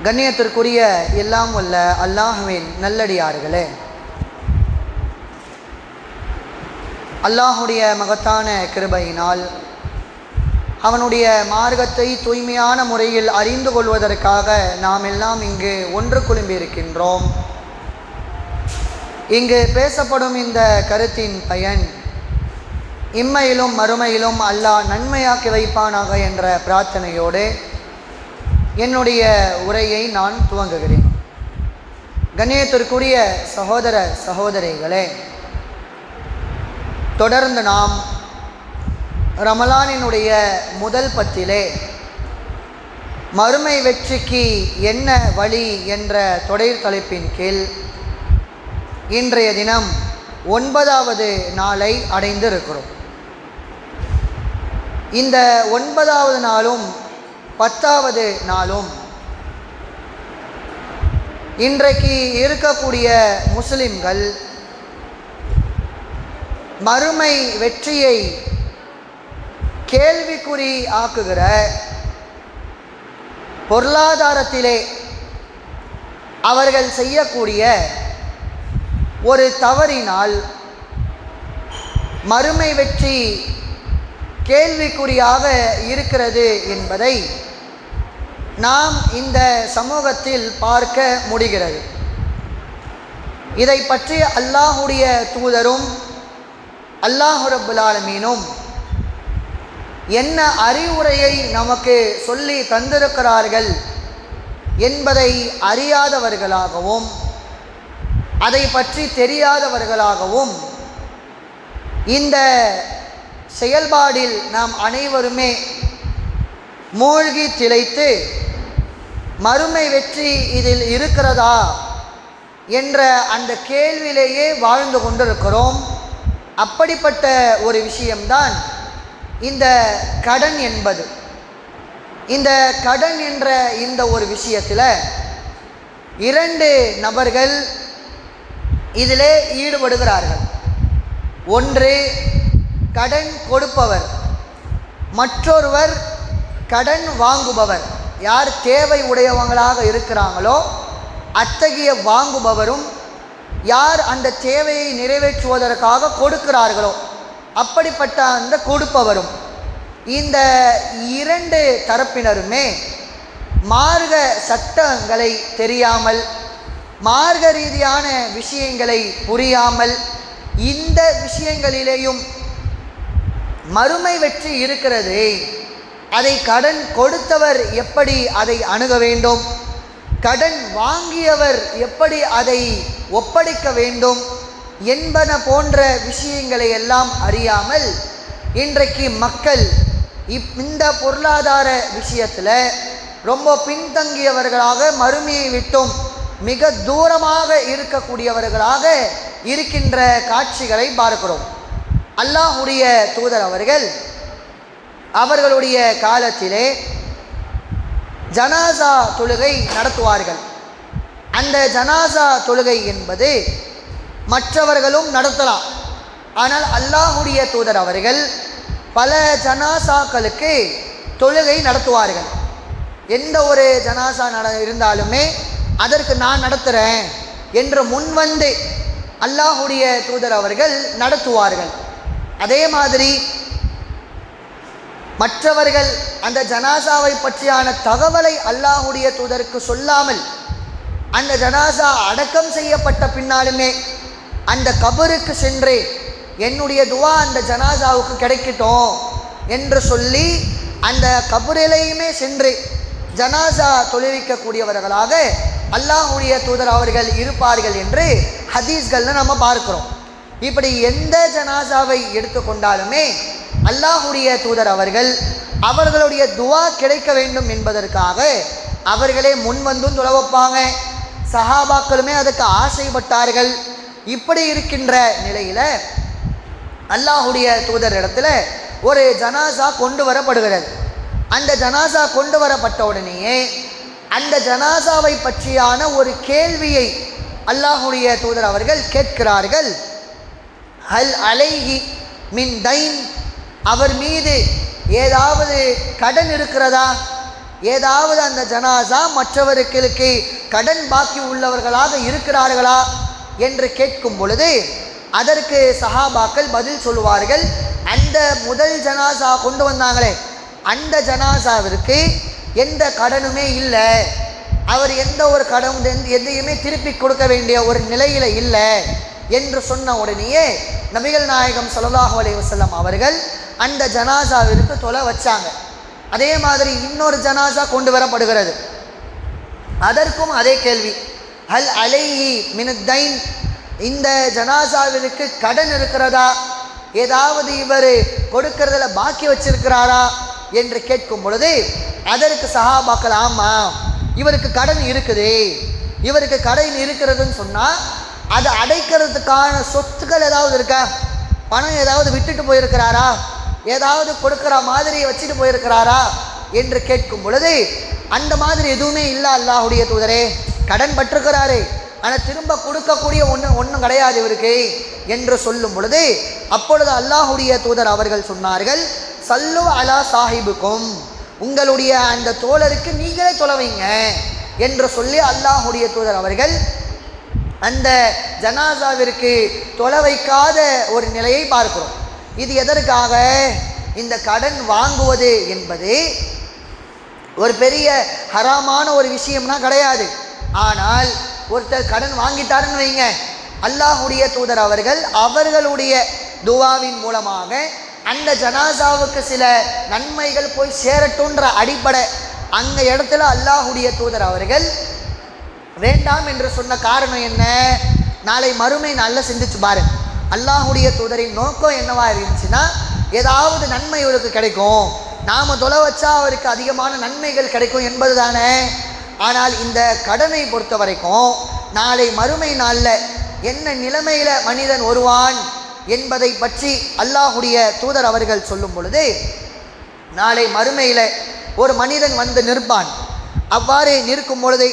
கண்ணியத்திற்குரிய எல்லாம் வல்ல அல்லாஹ்வின் நல்லடியார்களே, அல்லாஹுடைய மகத்தான கிருபையினால் அவனுடைய மார்க்கத்தை தூய்மையான முறையில் அறிந்து கொள்வதற்காக நாம் எல்லாம் இங்கு ஒன்று குழும்பியிருக்கின்றோம். இங்கு பேசப்படும் இந்த கருத்தின் பயன் இம்மையிலும் மறுமையிலும் அல்லாஹ் நன்மையாக்கி வைப்பானாக என்ற பிரார்த்தனையோடு என்னுடைய உரையை நான் துவங்குகிறேன். கண்ணியத்திற்குரிய சகோதர சகோதரிகளே, தொடர்ந்து நாம் ரமலானினுடைய முதல் பத்திலே மறுமை வெற்றிக்கு என்ன வழி என்ற தொடர் தலைப்பின் கீழ் இன்றைய தினம் 9வது நாளை அடைந்திருக்கிறோம். இந்த 9வது நாளும் 10வது நாளும் இன்றைக்கு இருக்கக்கூடிய முஸ்லிம்கள் மறுமை வெற்றியை கேள்விக்குறி ஆக்குகிற பொருளாதாரத்திலே அவர்கள் செய்யக்கூடிய ஒரு தவறினால் மறுமை வெற்றி கேள்விக்குறியாக இருக்கிறது என்பதை நாம் இந்த சமூகத்தில் பார்க்க முடிகிறது. இதை பற்றி அல்லாஹுடைய தூதரும் அல்லாஹ் ரப்புல் ஆலமீனும் என்ன அறிவுரையை நமக்கு சொல்லி தந்திருக்கிறார்கள் என்பதை அறியாதவர்களாகவும் அதை பற்றி தெரியாதவர்களாகவும் இந்த செயல்பாடில் நாம் அனைவருமே மூழ்கி திளைத்து மறுமை வெற்றி இதில் இருக்கிறதா என்ற அந்த கேள்வியிலேயே வாழ்ந்து கொண்டிருக்கிறோம். அப்படிப்பட்ட ஒரு விஷயம்தான் இந்த கடன் என்பது. இந்த கடன் என்ற இந்த ஒரு விஷயத்தில் 2 நபர்கள் இதிலே ஈடுபடுகிறார்கள். ஒன்று கடன் கொடுப்பவர், மற்றொருவர் கடன் வாங்குபவர். யார் தேவை உடையவங்களாக இருக்கிறாங்களோ அத்தகைய வாங்குபவரும், யார் அந்த தேவையை நிறைவேற்றுவதற்காக கொடுக்கிறார்களோ அப்படிப்பட்ட அந்த கொடுப்பவரும், இந்த 2 தரப்பினருமே மார்க்க சட்டங்களை தெரியாமல், மார்க்க ரீதியான விஷயங்களை புரியாமல், இந்த விஷயங்களிலேயும் மறுமை வெற்றி இருக்கிறது, அதை கடன் கொடுத்தவர் எப்படி அதை அணுக வேண்டும், கடன் வாங்கியவர் எப்படி அதை ஒப்படைக்க வேண்டும் என்பன போன்ற விஷயங்களை எல்லாம் அறியாமல் இன்றைக்கு மக்கள் இந்த பொருளாதார விஷயத்தில் ரொம்ப பின்தங்கியவர்களாக, மறுமையை விட்டும் மிக தூரமாக இருக்கக்கூடியவர்களாக இருக்கின்ற காட்சிகளை பார்க்கிறோம். அல்லாஹுடைய தூதர் அவர்களுடைய காலத்திலே ஜனாசா தொழுகை நடத்துவார்கள். அந்த ஜனாசா தொழுகை என்பது மற்றவர்களும் நடத்தலாம். ஆனால் அல்லாஹுடைய தூதர் அவர்கள் பல ஜனாசாக்களுக்கு தொழுகை நடத்துவார்கள். எந்த ஒரு ஜனாசா இருந்தாலுமே அதற்கு நான் நடத்துகிறேன் என்று முன்வந்து அல்லாஹுடைய தூதர் அவர்கள் நடத்துவார்கள். அதே மாதிரி மற்றவர்கள் அந்த ஜனாசாவை பற்றியான தகவலை அல்லாஹுடைய தூதருக்கு சொல்லாமல் அந்த ஜனாசா அடக்கம் செய்யப்பட்ட பின்னாலுமே அந்த கபருக்கு சென்று என்னுடைய துவா அந்த ஜனாசாவுக்கு கிடைக்கட்டும் என்று சொல்லி அந்த கபரிலேயுமே சென்று ஜனாசா தொழுவிக்கக்கூடியவர்களாக அல்லாஹுடைய தூதர் அவர்கள் இருப்பார்கள் என்று ஹதீஸ்களில் நம்ம பார்க்கிறோம். இப்படி எந்த ஜனாசாவை எடுத்துக்கொண்டாலுமே அல்லாஹுடைய தூதர் அவர்களுடைய துவா கிடைக்க வேண்டும் என்பதற்காக அவர்களே முன்வந்தும் தொழ வைப்பாங்க. சஹாபாக்களுமே அதுக்கு ஆசைப்பட்டார்கள். இப்படி இருக்கின்ற நிலையில் அல்லாஹுடைய தூதர் இடத்துல ஒரு ஜனாசா கொண்டு வரப்படுகிறது. அந்த ஜனாசா கொண்டு வரப்பட்ட உடனேயே அந்த ஜனாசாவை பற்றியான ஒரு கேள்வியை அல்லாஹுடைய தூதர் அவர்கள் கேட்கிறார்கள். ஹல் அலைஹி மின் தைன், அவர் மீது ஏதாவது கடன் இருக்கிறதா ஏதாவது அந்த ஜனாசா மற்றவர்களுக்கு கடன் பாக்கி உள்ளவர்களாக இருக்கிறார்களா என்று கேட்கும் பொழுது அதற்கு சஹாபாக்கள் பதில் சொல்லுவார்கள், அந்த முதல் ஜனாசா கொண்டு வந்தாங்களே அந்த ஜனாசாவிற்கு எந்த கடனுமே இல்லை, அவர் எந்த ஒரு கடன் எதையுமே திருப்பி கொடுக்க வேண்டிய ஒரு நிலையில் இல்லை என்று சொன்ன உடனேயே நபிகள் நாயகம் ஸல்லல்லாஹு அலைஹி வஸல்லம் அவர்கள் அந்த ஜனாசாவிற்கு தொலை வச்சாங்க. அதே மாதிரி இன்னொரு ஜனாசா கொண்டு வரப்படுகிறது, அதற்கும் அதே கேள்வி, ஹல் அலைஹி மினத்தைன், இந்த ஜனாசாவிற்கு கடன் இருக்கிறதா, ஏதாவது இவர் கொடுக்கறதுல பாக்கி வச்சிருக்கிறாரா என்று கேட்கும் பொழுது அதற்கு சஹாபாக்கள், ஆமாம் இவருக்கு கடன் இருக்குது, இவருக்கு கடன் இருக்கிறதுன்னு சொன்னால் அதை அடைக்கிறதுக்கான சொத்துக்கள் ஏதாவது இருக்கா, பணம் ஏதாவது விட்டுட்டு போயிருக்கிறாரா, ஏதாவது கொடுக்குற மாதிரி வச்சுட்டு போயிருக்கிறாரா என்று கேட்கும் பொழுது அந்த மாதிரி எதுவுமே இல்லை அல்லாஹுடைய தூதரே, கடன் பட்டிருக்கிறாரு ஆனால் திரும்ப கொடுக்கக்கூடிய ஒன்றும் கிடையாது இவருக்கு என்று சொல்லும் பொழுது அப்பொழுது அல்லாஹுடைய தூதர் அவர்கள் சொன்னார்கள், சல்லு அலா சாஹிபுக்கும், உங்களுடைய அந்த தோழருக்கு நீங்களே தொலைவீங்க என்று சொல்லி அல்லாஹுடைய தூதர் அவர்கள் அந்த ஜனாசாவிற்கு தொலை வைக்காத ஒரு நிலையை பார்க்கிறோம். இது எதற்காக? இந்த கடன் வாங்குவது என்பது ஒரு பெரிய ஹராமான ஒரு விஷயம்னா கிடையாது. ஆனால் ஒருத்தர் கடன் வாங்கிட்டாருன்னு வைங்க, அல்லாஹுடைய தூதர் அவர்கள் அவர்களுடைய துவாவின் மூலமாக அந்த ஜனாசாவுக்கு சில நன்மைகள் போய் சேரட்டுன்ற அடிப்படை அந்த இடத்துல அல்லாஹுடைய தூதர் அவர்கள் வேண்டாம் என்று சொன்ன காரணம் என்ன? நாளை மறுமை நல்லா சிந்திச்சு பாருங்க, அல்லாஹுடைய தூதரின் நோக்கம் என்னவா இருந்துச்சுன்னா ஏதாவது நன்மை இவருக்கு கிடைக்கும், நாம தொலை வச்சா அவருக்கு அதிகமான நன்மைகள் கிடைக்கும் என்பது தானே. ஆனால் இந்த கடனை பொறுத்த வரைக்கும் நாளை மறுமை நாளில் என்ன நிலைமையில மனிதன் வருவான் என்பதை பற்றி அல்லாஹுடைய தூதர் அவர்கள் சொல்லும் பொழுது, நாளை மறுமையில் ஒரு மனிதன் வந்து நிற்பான். அவ்வாறு நிற்கும் பொழுது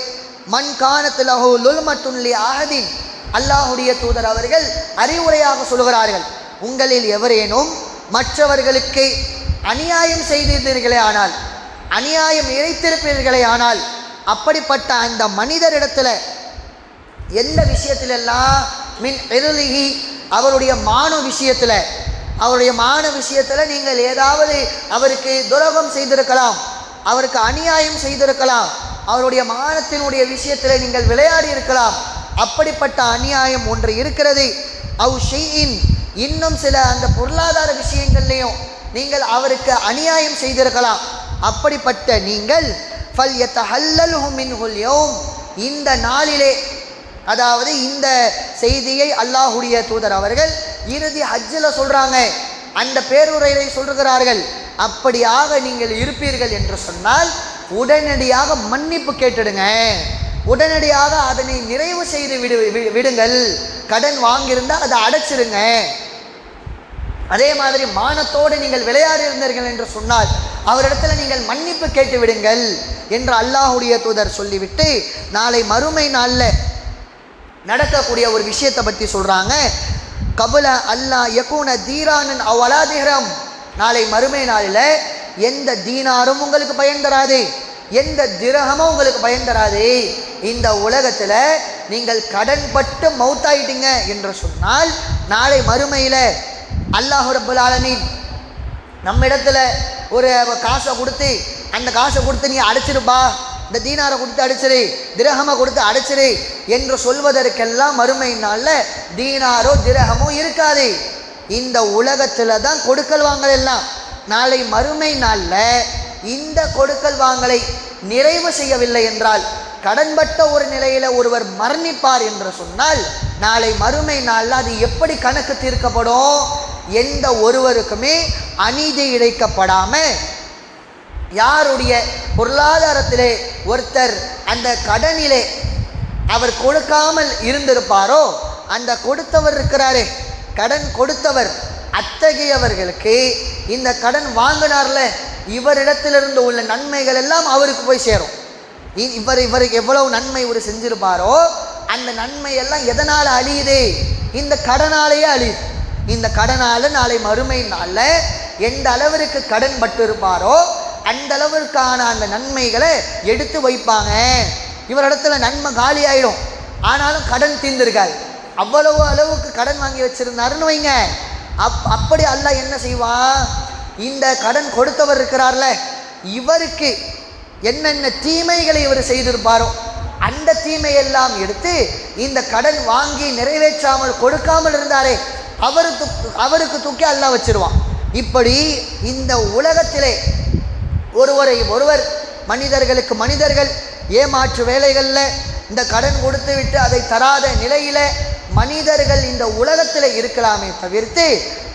மன் கானத் லஹு லுல்மத்துன் லி அஹதின், அல்லாஹுடைய தூதர் அவர்கள் அறிவுரையாக சொல்கிறார்கள், உங்களில் எவரேனும் மற்றவர்களுக்கு அநியாயம் செய்தீர்களே ஆனால், அநியாயம் இழைத்திருப்பீர்களே ஆனால், அப்படிப்பட்ட அந்த மனிதரிடத்துல எந்த விஷயத்திலெல்லாம் மின் இறுதிகி, அவருடைய மான விஷயத்தில், அவருடைய மான விஷயத்தில் நீங்கள் ஏதாவது அவருக்கு துரோகம் செய்திருக்கலாம், அவருக்கு அநியாயம் செய்திருக்கலாம், அவருடைய மானத்தினுடைய விஷயத்தில் நீங்கள் விளையாடி இருக்கலாம், அப்படிப்பட்ட அநியாயம் ஒன்று இருக்கிறது. அவ் ஷைஇன், இன்னும் சில அந்த பொருளாதார விஷயங்கள்லையும் நீங்கள் அவருக்கு அநியாயம் செய்திருக்கலாம், அப்படிப்பட்ட நீங்கள் ஃபல் யத்தஹல்லல்ஹு மின்ஹுல் யௌம், இந்த நாளிலே, அதாவது இந்த செய்தியை அல்லாஹுடைய தூதர் அவர்கள் இறுதி ஹஜ்ஜில் சொல்கிறாங்க, அந்த பேருரையை சொல்கிறார்கள். அப்படியாக நீங்கள் இருப்பீர்கள் என்று சொன்னால் உடனடியாக மன்னிப்பு கேட்டுடுங்க, உடனடியாக அதனை நிறைவு செய்து விடுங்கள், கடன் வாங்கியிருந்தால் அதை அடைச்சிருங்க. அதே மாதிரி மானத்தோடு நீங்கள் விளையாடி இருந்தீர்கள் என்று சொன்னால் அவரிடத்தில் நீங்கள் மன்னிப்பு கேட்டு விடுங்கள் என்று அல்லாஹுடைய தூதர் சொல்லிவிட்டு நாளை மறுமை நாளில் நடக்கக்கூடிய ஒரு விஷயத்தை பற்றி சொல்கிறாங்க. கபுல அல்லாஹ் யகூன தீரானன் அவலாதிஹரம், நாளை மறுமை நாளில் எந்த தீனாரும் உங்களுக்கு பயன் தராது, எந்த திரகமும் உங்களுக்கு பயன் தராது. இந்த உலகத்தில் நீங்கள் கடன் பட்டு மௌத்தாயிட்டீங்க என்று சொன்னால் நாளை மறுமையில் அல்லாஹ் ரப்பல் ஆலமீன் நம்மிடத்துல ஒரு காசை கொடுத்து, அந்த காசை கொடுத்து நீ அடைச்சிருப்பா, இந்த தீனாரை கொடுத்து அடிச்சிரு, திரகமை கொடுத்து அடைச்சிரு என்று சொல்வதற்கெல்லாம் மறுமை நாளில் தீனாரோ திரகமோ இருக்காது. இந்த உலகத்தில் தான் கொடுக்கல் வாங்கல் எல்லாம். நாளை மறுமை நாளில் இந்த கொடுக்கல் வாங்கலை நிறைவு செய்யவில்லை என்றால், கடன்பட்ட ஒரு நிலையில் ஒருவர் மரணிப்பார் என்று சொன்னால் நாளை மறுமை நாளில் அது எப்படி கணக்கு தீர்க்கப்படும்? எந்த ஒருவருக்குமே அநீதி இழைக்கப்படாமல், யாருடைய பொருளாதாரத்திலே ஒருத்தர் அந்த கடனிலே அவர் கொடுக்காமல் இருந்திருப்பாரோ, அந்த கொடுத்தவர் இருக்கிறாரே, கடன் கொடுத்தவர், அத்தகையவர்களுக்கு இந்த கடன் வாங்கினார்ல இவரிடத்திலிருந்து உள்ள நன்மைகள் எல்லாம் அவருக்கு போய் சேரும். இவருக்கு எவ்வளவு நன்மை இவர் செஞ்சிருப்பாரோ அந்த நன்மை எல்லாம் எதனால் அழியுது? இந்த கடனாலேயே அழியுது. இந்த கடனால் நாளை மறுமை நாளில் எந்த அளவிற்கு கடன் பட்டு இருப்பாரோ அந்த அளவிற்கான அந்த நன்மைகளை எடுத்து வைப்பாங்க. இவரிடத்துல நன்மை காலி ஆயிடும், ஆனாலும் கடன் தீர்ந்திருக்காது. அவ்வளவு அளவுக்கு கடன் வாங்கி வச்சிருந்தாருன்னு வைங்க. அப்படி அல்லாஹ் என்ன செய்வான், இந்த கடன் கொடுத்தவர் இருக்கிறார்ல, இவருக்கு என்னென்ன தீமைகளை இவர் செய்திருப்பாரோ அந்த தீமையெல்லாம் எடுத்து இந்த கடன் வாங்கி நிறைவேற்றாமல் கொடுக்காமல் இருந்தாரே அவருக்கு தூக்கி அல்லாஹ் வச்சிருவான். இப்படி இந்த உலகத்திலே ஒருவர் மனிதர்கள் ஏமாற்று வேலைகளில் இந்த கடன் கொடுத்து விட்டு அதை தராத நிலையில மனிதர்கள் இந்த உலகத்தில் இருக்கலாமே தவிர்த்து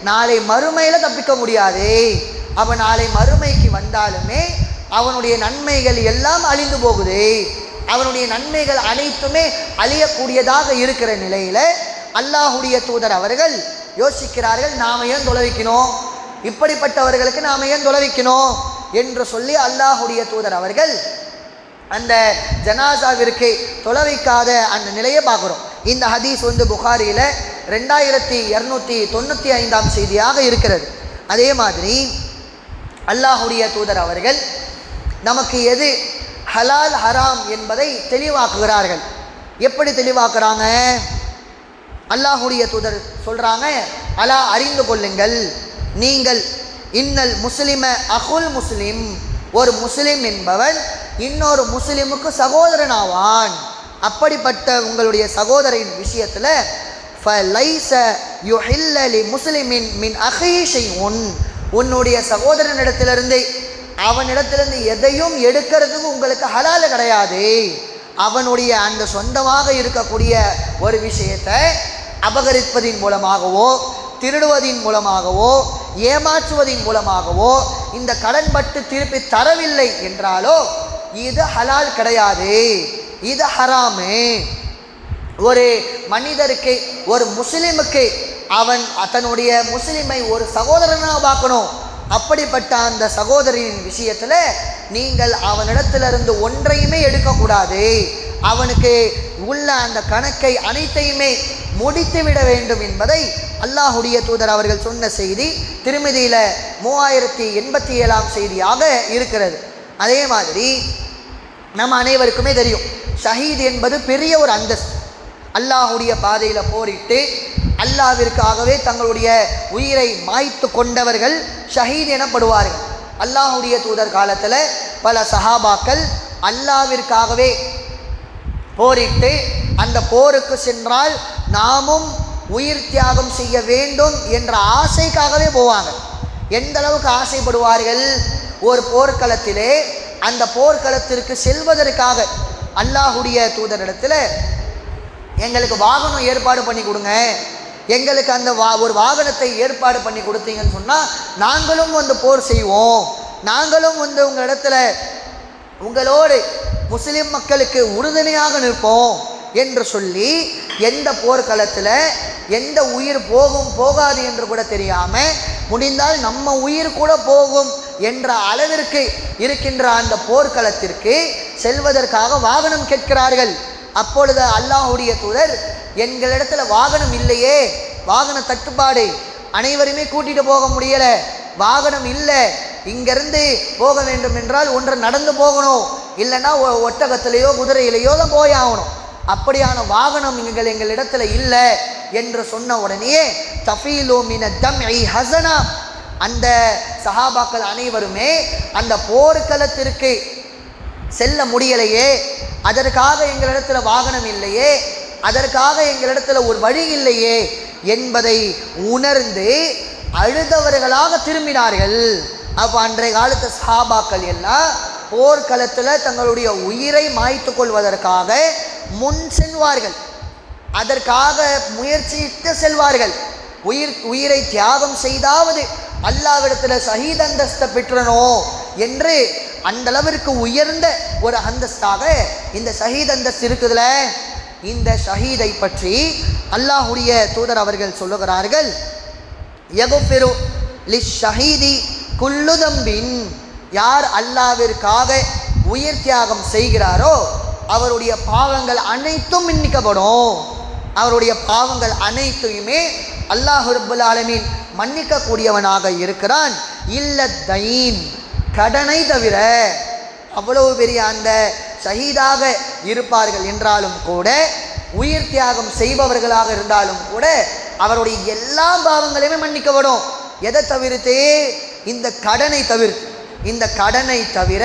நாளை மறுமையில் தப்பிக்க முடியாது. அவன் நாளை மறுமைக்கு வந்தாலுமே அவனுடைய நன்மைகள் எல்லாம் அழிந்து போகுது. அவனுடைய நன்மைகள் அனைத்துமே அழியக்கூடியதாக இருக்கிற நிலையில் அல்லாஹுடைய தூதர் அவர்கள் யோசிக்கிறார்கள், நாம் ஏன் தொலைவிக்கணும், இப்படிப்பட்டவர்களுக்கு நாம் ஏன் தொலைவிக்கணும் என்று சொல்லி அல்லாஹுடைய தூதர் அவர்கள் அந்த ஜனாசாவிற்கு தொலைவிக்காத அந்த நிலையை பார்க்குறோம். இந்த ஹதீஸ் புகாரியில் 2295 செய்தியாக இருக்கிறது. அதே மாதிரி அல்லாஹுடைய தூதர் அவர்கள் நமக்கு எது ஹலால் ஹராம் என்பதை தெளிவாக்குகிறார்கள். எப்படி தெளிவாக்குறாங்க? அல்லாஹுடைய தூதர் சொல்கிறாங்க, அலா அறிந்து கொள்ளுங்கள், நீங்கள் இன்னல் முஸ்லிம அகுல் முஸ்லிம், ஒரு முஸ்லிம் என்பவன் இன்னொரு முஸ்லிமுக்கு சகோதரன் ஆவான். அப்படிப்பட்ட உங்களுடைய சகோதரின் விஷயத்தில் ஃபலைஸ யுஹில்ல லி முஸ்லிமின் மின் அஹீ ஷைஉன், உன்னுடைய சகோதரனிடத்திலிருந்து அவனிடத்திலிருந்து எதையும் எடுக்கிறதுக்கு உங்களுக்கு ஹலால் கிடையாது. அவனுடைய அந்த சொந்தமாக இருக்கக்கூடிய ஒரு விஷயத்தை அபகரிப்பதின் மூலமாகவோ திருடுவதின் மூலமாகவோ ஏமாற்றுவதின் மூலமாகவோ இந்த கடன் பட்டு திருப்பி தரவில்லை என்றாலோ இது ஹலால் கிடையாது, இது ஹராமு. ஒரு மனிதருக்கு ஒரு முஸ்லிமுக்கு அவன் தன்னுடைய முஸ்லிமை ஒரு சகோதரனாக பார்க்கணும். அப்படிப்பட்ட அந்த சகோதரின் விஷயத்தில் நீங்கள் அவனிடத்திலிருந்து ஒன்றையுமே எடுக்கக்கூடாது. அவனுக்கு உள்ள அந்த கணக்கை அனைத்தையுமே முடித்து விட வேண்டும் என்பதை அல்லாஹுடைய தூதர் அவர்கள் சொன்ன செய்தி திருமதியில் 3087 செய்தியாக இருக்கிறது. அதே மாதிரி நம்ம அனைவருக்குமே தெரியும், ஷஹீத் என்பது பெரிய ஒரு அந்தஸ்து. அல்லாஹுடைய பாதையில் போரிட்டு அல்லாஹ்விற்காகவே தங்களுடைய உயிரை மாய்த்து கொண்டவர்கள் ஷஹீத் எனப்படுவார்கள். அல்லாஹுடைய தூதர் காலத்தில் பல சஹாபாக்கள் அல்லாஹ்விற்காகவே போரிட்டு அந்த போருக்கு சென்றால் நாமும் உயிர் தியாகம் செய்ய வேண்டும் என்ற ஆசைக்காகவே போவாங்க. எந்த அளவுக்கு ஆசைப்படுவார்கள், ஒரு போர்க்களத்திலே அந்த போர்க்களத்திற்கு செல்வதற்காக அல்லாஹுடைய தூதரிடத்தில் எங்களுக்கு வாகனம் ஏற்பாடு பண்ணி கொடுங்க, எங்களுக்கு அந்த ஒரு வாகனத்தை ஏற்பாடு பண்ணி கொடுத்தீங்கன்னு சொன்னால் நாங்களும் போர் செய்வோம், நாங்களும் உங்களிடத்தில் உங்களோடு முஸ்லிம் மக்களுக்கு உறுதுணையாக நிற்போம் என்று சொல்லி எந்த போர்க்களத்தில் எந்த உயிர் போகும் போகாது என்று கூட தெரியாமல் முடிந்தால் நம்ம உயிர் கூட போகும் என்ற அளவிற்கு இருக்கின்ற அந்த போர்க்களத்திற்கு செல்வதற்காக வாகனம் கேட்கிறார்கள். அப்பொழுது அல்லாஹுடைய தூதர், எங்களிடத்தில் வாகனம் இல்லையே, வாகன தட்டுப்பாடு, அனைவருமே கூட்டிகிட்டு போக முடியலை, வாகனம் இல்லை, இங்கிருந்து போக வேண்டும் என்றால் ஒன்று நடந்து போகணும், இல்லைன்னா ஒட்டகத்திலேயோ குதிரையிலேயோ தான் போயாகணும், அப்படியான வாகனம் எங்களிடத்தில் இல்லை என்று சொன்ன உடனே தஃபீலு மின தம்இ ஹஸனா, அந்த சஹாபாக்கள் அனைவருமே அந்த போர்க்களத்திற்கு செல்ல முடியலையே, அதற்காக எங்களிடத்தில் வாகனம் இல்லையே, அதற்காக எங்களிடத்தில் ஒரு வழி இல்லையே என்பதை உணர்ந்து அழுதவர்களாக திரும்பினார்கள். அப்போ அன்றைய காலத்து சஹாபாக்கள் எல்லாம் போர்க்களத்தில் தங்களுடைய உயிரை மாய்த்து கொள்வதற்காக முன் செல்வார்கள், அதற்காக முயற்சித்து செல்வார்கள். உயிரை தியாகம் செய்தாவது அல்லாஹ்விடத்தில் ஷஹீத் அந்தஸ்தை பெற்றனோ என்று அந்த அளவிற்கு உயர்ந்த ஒரு அந்தஸ்தாக இந்த ஷஹீத் அந்தஸ்து இருக்குதுல. இந்த ஷஹீதை பற்றி அல்லாஹுடைய தூதர் அவர்கள் சொல்லுகிறார்கள், யகுஃபிரு லிஷ்ஷஹீதி குல்லு தம்பின், யார் அல்லாஹ்விற்காக உயிர் தியாகம் செய்கிறாரோ அவருடைய பாவங்கள் அனைத்தும் மன்னிக்கப்படும், அவருடைய பாவங்கள் அனைத்தையுமே அல்லாஹ் ரப்பல் ஆலமீன் மன்னிக்கக்கூடியவனாக இருக்கிறான். இல்ல தைன், கடனை தவிர, அவ்வளவு பெரிய அந்த ஷஹீதாக இருப்பார்கள் என்றாலும் கூட, உயிர் தியாகம் செய்பவர்களாக இருந்தாலும் கூட அவருடைய எல்லா பாவங்களையுமே மன்னிக்கப்படும். எதை தவிர்த்து? இந்த கடனை தவிர்த்து. இந்த கடனை தவிர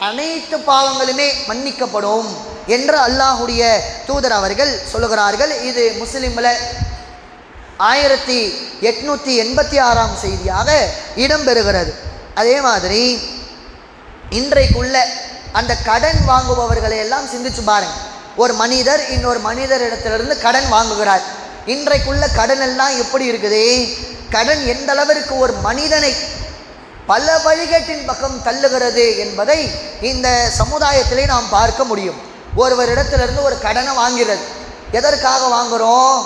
அனைத்து பாவங்களுமே மன்னிக்கப்படும் என்று அல்லாஹுடைய தூதர் அவர்கள் சொல்லுகிறார்கள். இது முஸ்லிமில் 1886 செய்தியாக இடம்பெறுகிறது. அதே மாதிரி இன்றைக்குள்ள அந்த கடன் வாங்குபவர்களை எல்லாம் சிந்திச்சு பாருங்க. ஒரு மனிதர் இன்னொரு மனிதரிடத்திலிருந்து கடன் வாங்குகிறார். இன்றைக்குள்ள கடன் எல்லாம் எப்படி இருக்குது? கடன் எந்த அளவிற்கு ஒரு மனிதனை பல வழிகேட்டின் பக்கம் தள்ளுகிறது என்பதை இந்த சமுதாயத்திலே நாம் பார்க்க முடியும். ஒருவரிடத்திலிருந்து ஒரு கடனை வாங்கிறது. எதற்காக வாங்குகிறோம்?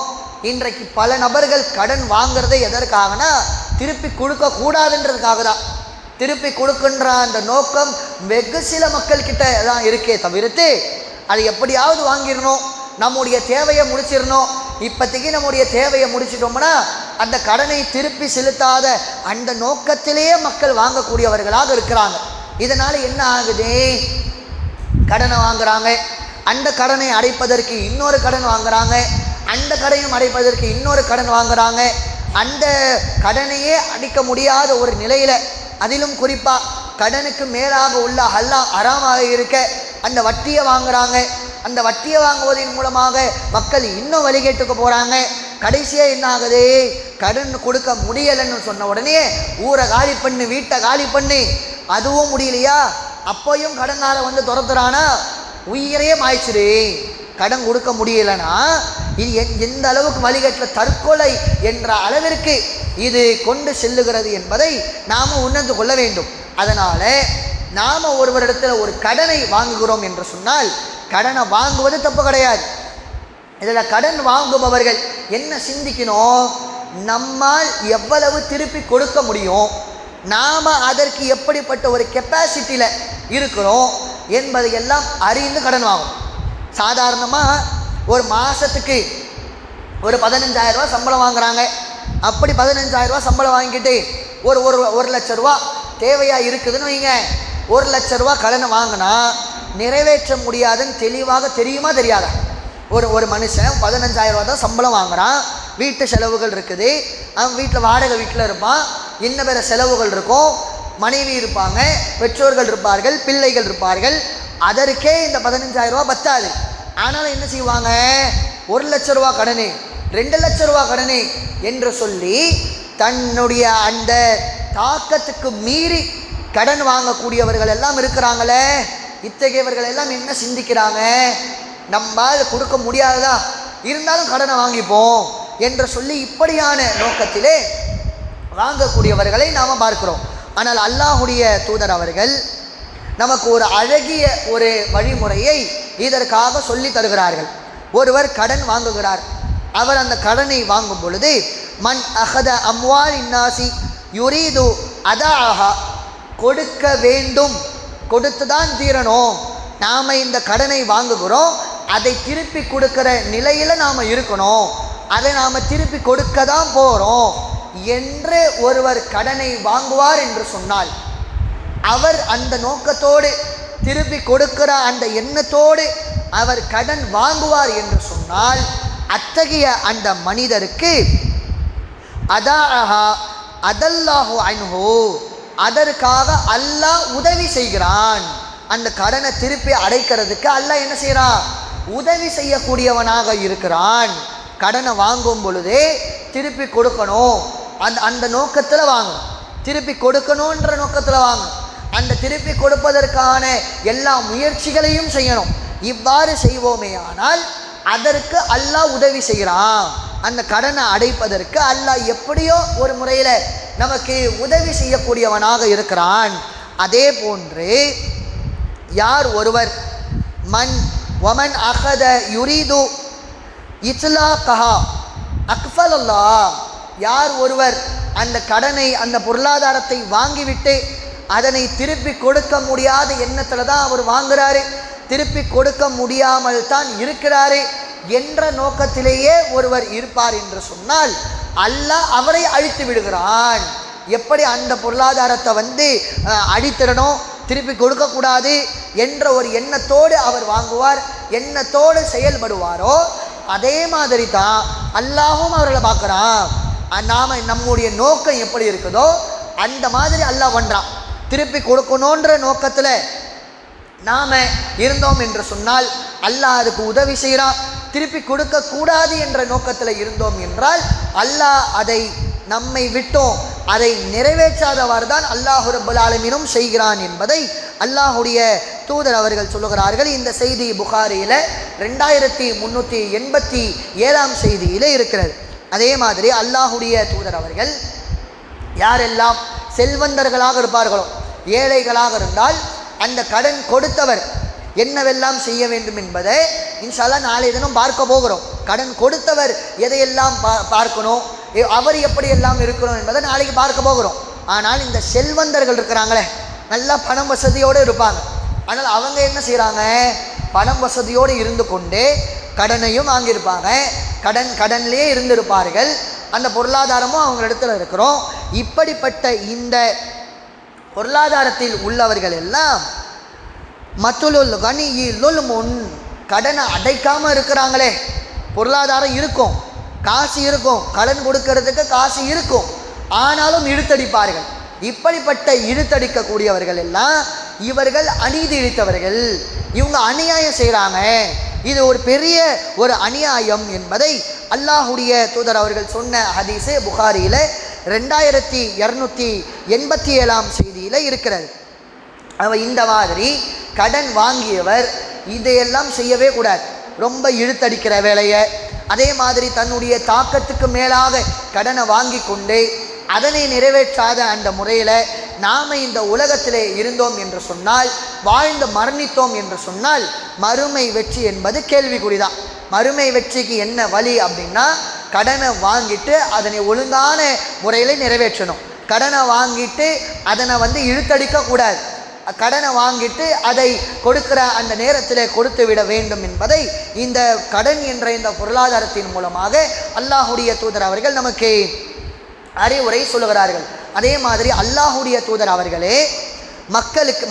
இன்றைக்கு பல நபர்கள் கடன் வாங்கிறதே எதற்காகனா, திருப்பி கொடுக்க கூடாதுன்றதுக்காக தான். திருப்பி கொடுக்கின்ற அந்த நோக்கம் வெகு சில மக்கள் கிட்ட தான் இருக்கே தவிர்த்து, அது எப்படியாவது வாங்கிடணும், நம்முடைய தேவையை முடிச்சிடணும். இப்போதைக்கு நம்முடைய தேவையை முடிச்சிட்டோம்னா அந்த கடனை திருப்பி செலுத்தாத அந்த நோக்கத்திலேயே மக்கள் வாங்கக்கூடியவர்களாக இருக்கிறாங்க. இதனால் என்ன ஆகுது? கடனை வாங்குறாங்க, அந்த கடனை அடைப்பதற்கு இன்னொரு கடன் வாங்குறாங்க, அந்த கடனையும் அடைப்பதற்கு இன்னொரு கடன் வாங்குறாங்க. அந்த கடனையே அடைக்க முடியாத ஒரு நிலையில், அதிலும் குறிப்பாக கடனுக்கு மேலாக உள்ள ஹராமாக இருக்க அந்த வட்டியை வாங்குறாங்க. அந்த வட்டியை வாங்குவதன் மூலமாக மக்கள் இன்னும் வழிகேட்டுக்கு போகிறாங்க. கடைசியாக என்ன ஆகுது? கடன் கொடுக்க முடியலைன்னு சொன்ன உடனே ஊரை காலி பண்ணு, வீட்டை காலி பண்ணு. அதுவும் முடியலையா? அப்போயும் கடனால வந்து துரத்துறானா உயிரே மாய்ச்சிரு. கடன் கொடுக்க முடியலைன்னா இது எந்த அளவுக்கு வழிகேட்டில் தற்கொலை என்ற அளவிற்கு இது கொண்டு செல்லுகிறது என்பதை நாம் உணர்ந்து கொள்ள வேண்டும். அதனால் நாம் ஒருவரிடத்தில் ஒரு கடனை வாங்குகிறோம் என்று சொன்னால், கடனை வாங்குவது தப்பு கிடையாது. இதில் கடன் வாங்குபவர்கள் என்ன சிந்திக்கணும்? நம்மால் எவ்வளவு திருப்பி கொடுக்க முடியும், நாம் அதற்கு எப்படிப்பட்ட ஒரு கெப்பாசிட்டியில் இருக்கிறோம் என்பதையெல்லாம் அறிந்து கடன் வாங்கணும். சாதாரணமாக ஒரு மாதத்துக்கு ஒரு 15,000 ரூபா சம்பளம் வாங்குகிறாங்க. அப்படி 15,000 ரூபா சம்பளம் வாங்கிட்டு ஒரு லட்ச ரூபா தேவையாக இருக்குதுன்னு வைங்க. 1 லட்ச ரூபா கடனை வாங்கினா நிறைவேற்ற முடியாதுன்னு தெளிவாக தெரியுமா தெரியாதா? ஒரு மனுஷன் 15,000 ரூபா தான் சம்பளம் வாங்குகிறான். வீட்டு செலவுகள் இருக்குது, அவன் வீட்டில் வாடகை வீட்டில் இருப்பான், இன்னும் வேறு செலவுகள் இருக்கும், மனைவி இருப்பாங்க, பெற்றோர்கள் இருப்பார்கள், பிள்ளைகள் இருப்பார்கள். அதற்கே இந்த 15,000 ரூபா பத்தாது. ஆனாலும் என்ன செய்வாங்க? 1 லட்ச ரூபா கடனு, 2 லட்ச ரூபா கடனு என்று சொல்லி தன்னுடைய அந்த தாக்கத்துக்கு மீறி கடன் வாங்கக்கூடியவர்கள் எல்லாம் இருக்கிறாங்களே. இத்தகையவர்கள் எல்லாம் என்ன சிந்திக்கிறாங்க? நம்மால் கொடுக்க முடியாததா, இருந்தாலும் கடனை வாங்கிப்போம் என்று சொல்லி இப்படியான நோக்கத்திலே வாங்கக்கூடியவர்களை நாம் பார்க்கிறோம். ஆனால் அல்லாஹுடைய தூதர் அவர்கள் நமக்கு ஒரு அழகிய ஒரு வழிமுறையை இதற்காக சொல்லி தருகிறார்கள். ஒருவர் கடன் வாங்குகிறார். அவர் அந்த கடனை வாங்கும் பொழுது, மன் அஹத அம்வால் இன்னாசி யுரீது அதாஹா, கொடுக்க வேண்டும், கொடுத்து தான் தீரணும். நாம் இந்த கடனை வாங்குகிறோம், அதை திருப்பி கொடுக்கிற நிலையில் நாம் இருக்கணும், அதை நாம் திருப்பி கொடுக்க தான் போகிறோம் என்று ஒருவர் கடனை வாங்குவார் என்று சொன்னால், அவர் அந்த நோக்கத்தோடு திருப்பி கொடுக்கிற அந்த எண்ணத்தோடு அவர் கடன் வாங்குவார் என்று சொன்னால், அத்தகைய அந்த மனிதருக்கு அதாஹா அதல்லாஹு அன்ஹு, அதற்காக அல்லாஹ் உதவி செய்கிறான். அந்த கடனை திருப்பி அடைக்கிறதுக்கு அல்லாஹ் என்ன செய்கிறான்? உதவி செய்யக்கூடியவனாக இருக்கிறான். கடனை வாங்கும் பொழுதே திருப்பி கொடுக்கணும், அந்த நோக்கத்தில் வாங்கணும். திருப்பி கொடுக்கணுன்ற நோக்கத்தில் வாங்கணும். அந்த திருப்பி கொடுப்பதற்கான எல்லா முயற்சிகளையும் செய்யணும். இவ்வாறு செய்வோமே ஆனால் அதற்கு அல்லாஹ் உதவி செய்கிறான். அந்த கடனை அடைப்பதற்கு அல்லாஹ் எப்படியோ ஒரு முறையில் நமக்கு உதவி செய்யக்கூடியவனாக இருக்கிறான். அதே போன்று யார் ஒருவர் மன் வமன் அகத யுரீது இத்லாகஹா அக்ஃபலல்லாஹ், யார் ஒருவர் அந்த கடனை அந்த பொருளாதாரத்தை வாங்கிவிட்டு அதனை திருப்பி கொடுக்க முடியாத எண்ணத்தில் தான் அவர் வாங்குறாரு, திருப்பி கொடுக்க முடியாமல் தான் இருக்கிறாரு என்ற நோக்கத்திலேயே ஒருவர் இருப்பார் என்று சொன்னால், அல்லாஹ் அவரை அழித்து விடுகிறான். எப்படி அந்த பொருளாதாரத்தை வந்து அடித்திடணும், திருப்பி கொடுக்கக்கூடாது என்ற ஒரு எண்ணத்தோடு அவர் வாங்குவார், எண்ணத்தோடு செயல்படுவாரோ அதே மாதிரி தான் அல்லாஹும் அவர்களை பார்க்குறான். நாம் நம்முடைய நோக்கம் எப்படி இருக்குதோ அந்த மாதிரி அல்லாஹ் பண்ணுறான். திருப்பி கொடுக்கணுன்ற நோக்கத்தில் நாம் இருந்தோம் என்று சொன்னால் அல்லாஹ் அதுக்கு உதவி செய்கிறான். திருப்பி கொடுக்கக்கூடாது என்ற நோக்கத்தில் இருந்தோம் என்றால் அல்லாஹ் அதை நம்மை விட்டோம் அதை நிறைவேற்றாதவாறு தான் அல்லாஹ் ரப்பல் ஆலமீனும் செய்கிறான் என்பதை அல்லாஹுடைய தூதர் அவர்கள் சொல்லுகிறார்கள். இந்த செய்தி புகாரியில் 2387 செய்தியில் இருக்கிறது. அதே மாதிரி அல்லாஹுடைய தூதர் அவர்கள் யாரெல்லாம் செல்வந்தர்களாக இருப்பார்களோ, ஏழைகளாக இருந்தால் அந்த கடன் கொடுத்தவர் என்னவெல்லாம் செய்ய வேண்டும் என்பதை இன்ஷா அல்லாஹ் நாளை தினம் பார்க்க போகிறோம். கடன் கொடுத்தவர் எதையெல்லாம் பார்க்கணும், அவர் எப்படியெல்லாம் இருக்கணும் என்பதை நாளைக்கு பார்க்க போகிறோம். ஆனால் இந்த செல்வந்தர்கள் இருக்கிறாங்களே, நல்லா பணம் வசதியோடு இருப்பாங்க. ஆனால் அவங்க என்ன செய்கிறாங்க, பணம் வசதியோடு இருந்து கொண்டே கடனையும் வாங்கியிருப்பாங்க, கடன்லேயே இருந்திருப்பார்கள். அந்த பொருளாதாரமும் அவங்க இடத்துல இருக்கிறோம். இப்படிப்பட்ட இந்த பொருளாதாரத்தில் உள்ளவர்கள் எல்லாம் மத்துலுல் கனியிலுல் முன், கடனை அடைக்காமல் இருக்கிறாங்களே. பொருளாதாரம் இருக்கும், காசு இருக்கும், கடன் கொடுக்கறதுக்கு காசு இருக்கும், ஆனாலும் இழுத்தடிப்பார்கள். இப்படிப்பட்ட இழுத்தடிக்கக்கூடியவர்கள் எல்லாம் இவர்கள் அநீதி இழித்தவர்கள், இவங்க அநியாயம் செய்கிறாங்க, இது ஒரு பெரிய ஒரு அநியாயம் என்பதை அல்லாஹுடைய தூதர் அவர்கள் சொன்ன ஹதீஸே புகாரியில் 2287 செய்தியில் இருக்கிறது. இந்த மாதிரி கடன் வாங்கியவர் இதையெல்லாம் செய்யவே கூடாது. ரொம்ப இழுத்தடிக்கிற வேலையை, அதே மாதிரி தன்னுடைய தாக்கத்துக்கு மேலாக கடனை வாங்கி கொண்டு அதனை நிறைவேற்றாத அந்த முறையில் நாம் இந்த உலகத்திலே இருந்தோம் என்று சொன்னால், வாழ்ந்து மரணித்தோம் என்று சொன்னால் மறுமை வெற்றி என்பது கேள்விக்குறிதான். மறுமை வெற்றிக்கு என்ன வழி அப்படின்னா, கடனை வாங்கிட்டு அதனை ஒழுங்கான முறையில் நிறைவேற்றணும். கடனை வாங்கிட்டு அதனை இழுத்தடிக்கக்கூடாது. கடனை வாங்கிட்டு அதை கொடுக்கிற அந்த நேரத்தில் கொடுத்து விட வேண்டும் என்பதை இந்த கடன் என்ற இந்த பொருளாதாரத்தின் மூலமாக அல்லாஹுடைய தூதர் அவர்கள் நமக்கு அறிவுரை சொல்லுகிறார்கள். அதே மாதிரி அல்லாஹுடைய தூதர் அவர்களே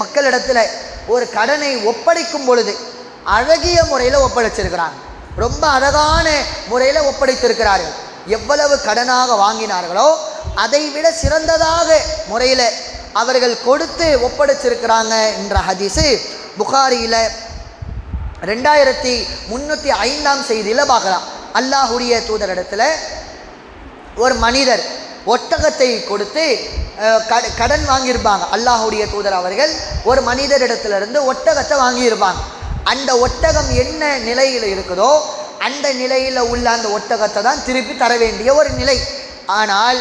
மக்களிடத்தில் ஒரு கடனை ஒப்படைக்கும் பொழுது அழகிய முறையில் ஒப்படைச்சிருக்கிறாங்க. ரொம்ப அழகான முறையில் ஒப்படைத்திருக்கிறார்கள். எவ்வளவு கடனாக வாங்கினார்களோ அதை விட சிறந்ததாக முறையில் அவர்கள் கொடுத்து ஒப்படைச்சிருக்கிறாங்க என்ற ஹதீஸு புகாரியில் 2305 செய்தியில் பார்க்கலாம். அல்லாஹுடைய தூதரிடத்தில் ஒரு மனிதர் ஒட்டகத்தை கொடுத்து கடன் வாங்கியிருப்பாங்க. அல்லாஹுடைய தூதர் அவர்கள் ஒரு மனிதரிடத்திலிருந்து ஒட்டகத்தை வாங்கியிருப்பாங்க. அந்த ஒட்டகம் என்ன நிலையில் இருக்குதோ அந்த நிலையில் உள்ள அந்த ஒட்டகத்தை தான் திருப்பி தர வேண்டிய ஒரு நிலை. ஆனால்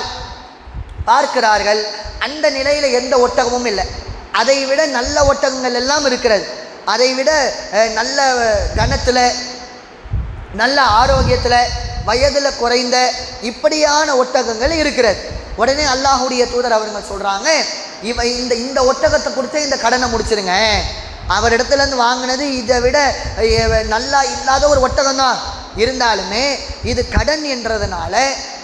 பார்க்கிறார்கள் அந்த நிலையில் எந்த ஒட்டகமும் இல்லை. அதை விட நல்ல ஒட்டகங்கள் எல்லாம் இருக்கிறது. அதை விட நல்ல கனத்தில், நல்ல ஆரோக்கியத்தில், வயதில் குறைந்த இப்படியான ஒட்டகங்கள் இருக்கிறது. உடனே அல்லாஹுடைய தூதர் அவர்கள் சொல்கிறாங்க, இந்த ஒட்டகத்தை கொடுத்து இந்த கடனை முடிச்சிருங்க. அவரிடத்துலேருந்து வாங்கினது இதை விட நல்லா இல்லாத ஒரு ஒட்டகம் தான், இருந்தாலுமே இது கடன் என்றதுனால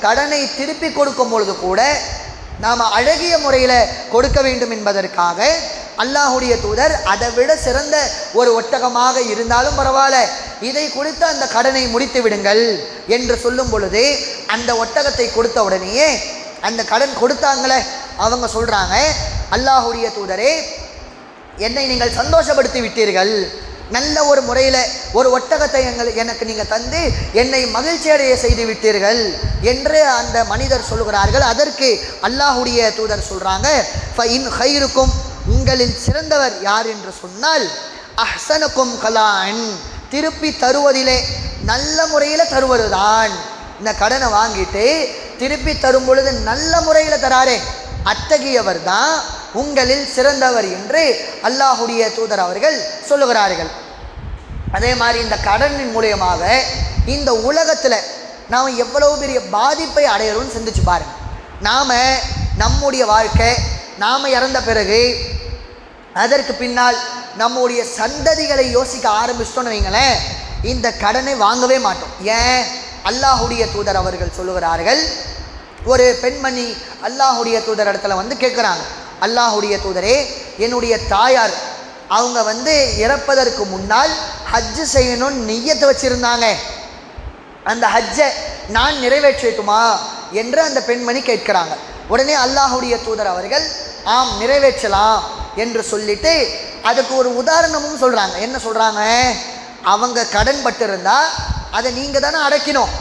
கடனை திருப்பி கொடுக்கும் பொழுது கூட நாம் அழகிய முறையில் கொடுக்க வேண்டும் என்பதற்காக அல்லாஹுடைய தூதர் அதை விட சிறந்த ஒரு ஒட்டகமாக இருந்தாலும் பரவாயில்ல, இதை கொடுத்து அந்த கடனை முடித்து விடுங்கள் என்று சொல்லும் பொழுது அந்த ஒட்டகத்தை கொடுத்த உடனேயே அந்த கடன் கொடுத்தாங்களே அவங்க சொல்கிறாங்க, அல்லாஹுடைய தூதரே என்னை நீங்கள் சந்தோஷப்படுத்தி விட்டீர்கள், நல்ல ஒரு முறையில் ஒரு ஒட்டகத்தை எனக்கு நீங்கள் தந்து என்னை மகிழ்ச்சி அடைய செய்து விட்டீர்கள் என்று அந்த மனிதர் சொல்லுகிறார்கள். அதற்கு அல்லாஹுடைய தூதர் சொல்கிறாங்க, ஃபஇன் ஹைருக்கும், உங்களில் சிறந்தவர் யார் என்று சொன்னால் அஹ்சனுக்கும் கலான், திருப்பி தருவதிலே நல்ல முறையில் தருவதுதான். இந்த கடனை வாங்கிட்டு திருப்பி தரும் பொழுது நல்ல முறையில் தராரே அத்தகையவர் தான் உங்களில் சிறந்தவர் என்று அல்லாஹுடைய தூதர் அவர்கள் சொல்லுகிறார்கள். அதே மாதிரி இந்த கடனின் மூலியமாக இந்த உலகத்தில் நாம் எவ்வளவு பெரிய பாதிப்பை அடையிறோம்னு சிந்திச்சு பாருங்க. நாம் நம்முடைய வாழ்க்கை, நாம் இறந்த பிறகு அதற்கு பின்னால் நம்முடைய சந்ததிகளை யோசிக்க ஆரம்பிச்சிட்டோன்னு வைங்களேன், இந்த கடனை வாங்கவே மாட்டோம். ஏன்? அல்லாஹுடைய தூதர் அவர்கள் சொல்லுகிறார்கள், ஒரு பெண்மணி அல்லாஹுடைய தூதர் இடத்துல வந்து கேட்குறாங்க, அல்லாஹுடைய தூதரே, என்னுடைய தாயார் அவங்க வந்து இறப்பதற்கு முன்னால் ஹஜ்ஜு செய்யணும்னு நிய்யத்தை வச்சுருந்தாங்க, அந்த ஹஜ்ஜை நான் நிறைவேற்றட்டுமா என்று அந்த பெண்மணி கேட்கிறாங்க. உடனே அல்லாஹுடைய தூதர் அவர்கள் ஆம் நிறைவேற்றலாம் என்று சொல்லிட்டு அதுக்கு ஒரு உதாரணமும் சொல்கிறாங்க. என்ன சொல்கிறாங்க, அவங்க கடன் பட்டிருந்தா அதை நீங்கள் தானே அடைக்கணும்.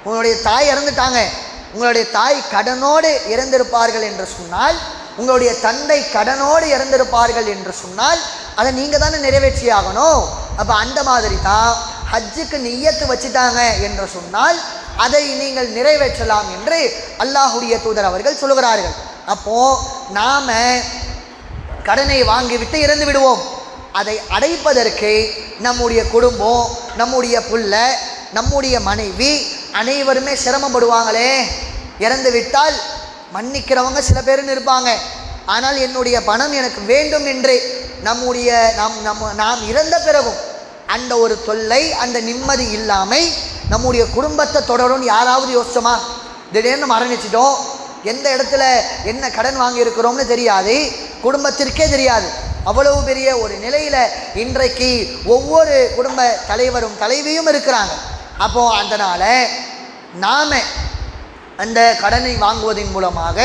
உங்களுடைய தாய் இறந்துட்டாங்க, உங்களுடைய தாய் கடனோடு இறந்திருப்பார்கள் என்று சொன்னால், உங்களுடைய தந்தை கடனோடு இறந்திருப்பார்கள் என்று சொன்னால் அதை நீங்கள் தானே நிறைவேற்றி ஆகணும். அப்போ அந்த மாதிரி தான் ஹஜ்ஜுக்கு நிய்யத்து வச்சுட்டாங்க என்று சொன்னால் அதை நீங்கள் நிறைவேற்றலாம் என்று அல்லாஹுடைய தூதர் அவர்கள் சொல்லுகிறார்கள். அப்போது நாம் கடனை வாங்கிவிட்டு இறந்து விடுவோம். அதை அடைப்பதற்கு நம்முடைய குடும்பம், நம்முடைய புள்ள, நம்முடைய மனைவி அனைவருமே சிரமப்படுவாங்களே. இறந்து விட்டால் மன்னிக்கிறவங்க சில பேருன்னு இருப்பாங்க, ஆனால் என்னுடைய பணம் எனக்கு வேண்டும் என்று நாம் இறந்த பிறகும் அந்த ஒரு தொல்லை, அந்த நிம்மதி இல்லாமல் நம்முடைய குடும்பத்தை தொடரும்னு யாராவது யோசிச்சோமா? திடீர்னு மரணிச்சிட்டோம், எந்த இடத்துல என்ன கடன் வாங்கியிருக்கிறோம்னு தெரியாது, குடும்பத்திற்கே தெரியாது. அவ்வளவு பெரிய ஒரு நிலையில் இன்றைக்கு ஒவ்வொரு குடும்ப தலைவரும் தலைவியும் இருக்கிறாங்க. அப்போது அதனால் நாம் அந்த கடனை வாங்குவதன் மூலமாக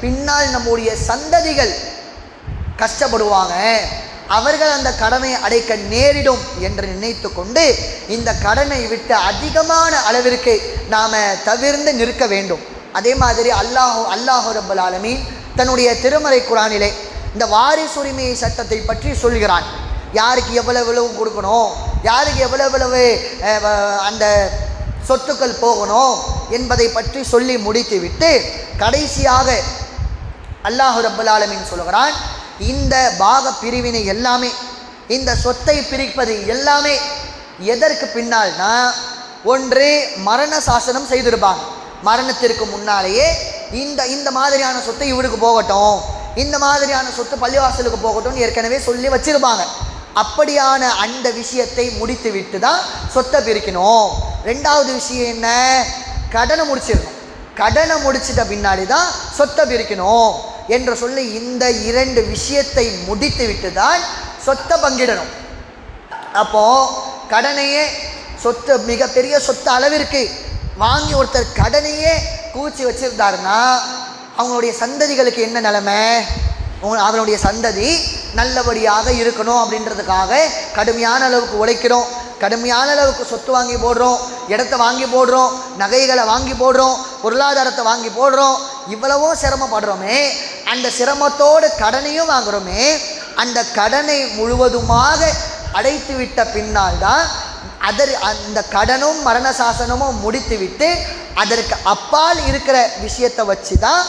பின்னால் நம்முடைய சந்ததிகள் கஷ்டப்படுவாங்க, அவர்கள் அந்த கடனை அடைக்க நேரிடும் என்று நினைத்து கொண்டு இந்த கடனை விட்டு அதிகமான அளவிற்கு நாம் தவிர்ந்து நிற்க வேண்டும். அதே மாதிரி அல்லாஹு ரப்பல் ஆலமீன் தன்னுடைய திருமறை குர்ஆனிலே இந்த வாரிசுரிமை சட்டத்தை பற்றி சொல்கிறான். யாருக்கு எவ்வளவு கொடுக்கணும், யாருக்கு எவ்வளவு அந்த சொத்துக்கள் போகணும் என்பதை பற்றி சொல்லி முடித்துவிட்டு கடைசியாக அல்லாஹு ரப்பல் ஆலமீன் சொல்கிறான், இந்த பாக பிரிவினை எல்லாமே, இந்த சொத்தை பிரிப்பது எல்லாமே எதற்கு பின்னால்னா, ஒன்று மரண சாசனம் செய்திருப்பாங்க. மரணத்திற்கு முன்னாலேயே இந்த மாதிரியான சொத்தை இவருக்கு போகட்டும், இந்த மாதிரியான சொத்து பள்ளிவாசலுக்கு போகட்டும்னு ஏற்கனவே சொல்லி வச்சிருப்பாங்க. அப்படியான அந்த விஷயத்தை முடித்து விட்டு தான் சொத்தை பிரிக்கணும். ரெண்டாவது விஷயம் என்ன, கடனை முடிச்சிடணும். கடனை முடிச்சிட்ட பின்னாடி தான் சொத்தை பிரிக்கணும் என்று சொல்லி இந்த இரண்டு விஷயத்தை முடித்து விட்டு தான் சொத்தை பங்கிடணும். அப்போது கடனையே சொத்து மிகப்பெரிய சொத்து அளவிற்கு வாங்கி ஒருத்தர் கடனையே கூச்சி வச்சிருந்தாருன்னா அவங்களுடைய சந்ததிகளுக்கு என்ன நிலைமை? அவனுடைய சந்ததி நல்லபடியாக இருக்கணும் அப்படின்றதுக்காக கடுமையான அளவுக்கு உழைக்கிறோம், கடுமையான அளவுக்கு சொத்து வாங்கி போடுறோம், இடத்த வாங்கி போடுறோம், நகைகளை வாங்கி போடுறோம், பொருளாதாரத்தை வாங்கி போடுறோம், இவ்வளவோ சிரமப்படுறோமே. அந்த சிரமத்தோடு கடனையும் வாங்குகிறோமே, அந்த கடனை முழுவதுமாக அடைத்து விட்ட பின்னால் தான் அந்த கடனும் மரண சாசனமும் முடித்து விட்டு அதற்கு அப்பால் இருக்கிற விஷயத்தை வச்சு தான்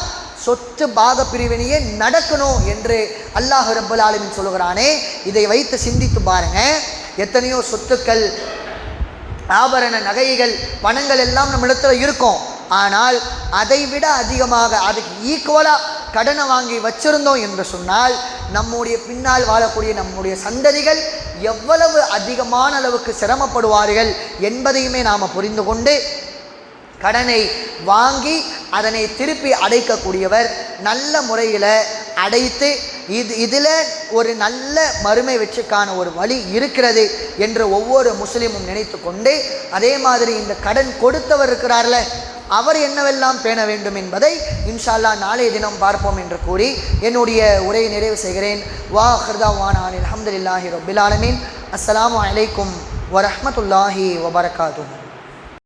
சொத்து பாக பிரிவினையே நடக்கணும் என்று அல்லாஹ் ரப்பல் ஆலமீன் சொல்லுகிறானே. இதை வைத்து சிந்தித்து பாருங்க. எத்தனையோ சொத்துக்கள், ஆபரண நகைகள், பணங்கள் எல்லாம் நம்ம இடத்துல இருக்கும். ஆனால் அதை விட அதிகமாக அதுக்கு ஈக்குவலாக கடனை வாங்கி வச்சிருந்தோம் என்று சொன்னால் நம்முடைய பின்னால் வாழக்கூடிய நம்முடைய சந்ததிகள் எவ்வளவு அதிகமான அளவுக்கு சிரமப்படுவார்கள் என்பதையுமே நாம் புரிந்து கொண்டு கடனை வாங்கி அதனை திருப்பி அடைக்கக்கூடியவர் நல்ல முறையில் அடைத்து இதில் ஒரு நல்ல மறுமை வெற்றிக்கான ஒரு வழி இருக்கிறது என்று ஒவ்வொரு முஸ்லீமும் நினைத்து கொண்டு, அதே மாதிரி இந்த கடன் கொடுத்தவர் இருக்கிறார்ல, அவர் என்னவெல்லாம் பேண வேண்டும் என்பதை இன்ஷா அல்லாஹ் நாளைய தினம் பார்ப்போம் என்று கூறி என்னுடைய உரையை நிறைவு செய்கிறேன். வாஹிர் தஅவானா அல்ஹம்துலில்லாஹி ரப்பில் ஆலமீன். அஸ்ஸலாமு அலைக்கும் வரஹ்மத்துல்லாஹி வபரகாத்துஹு.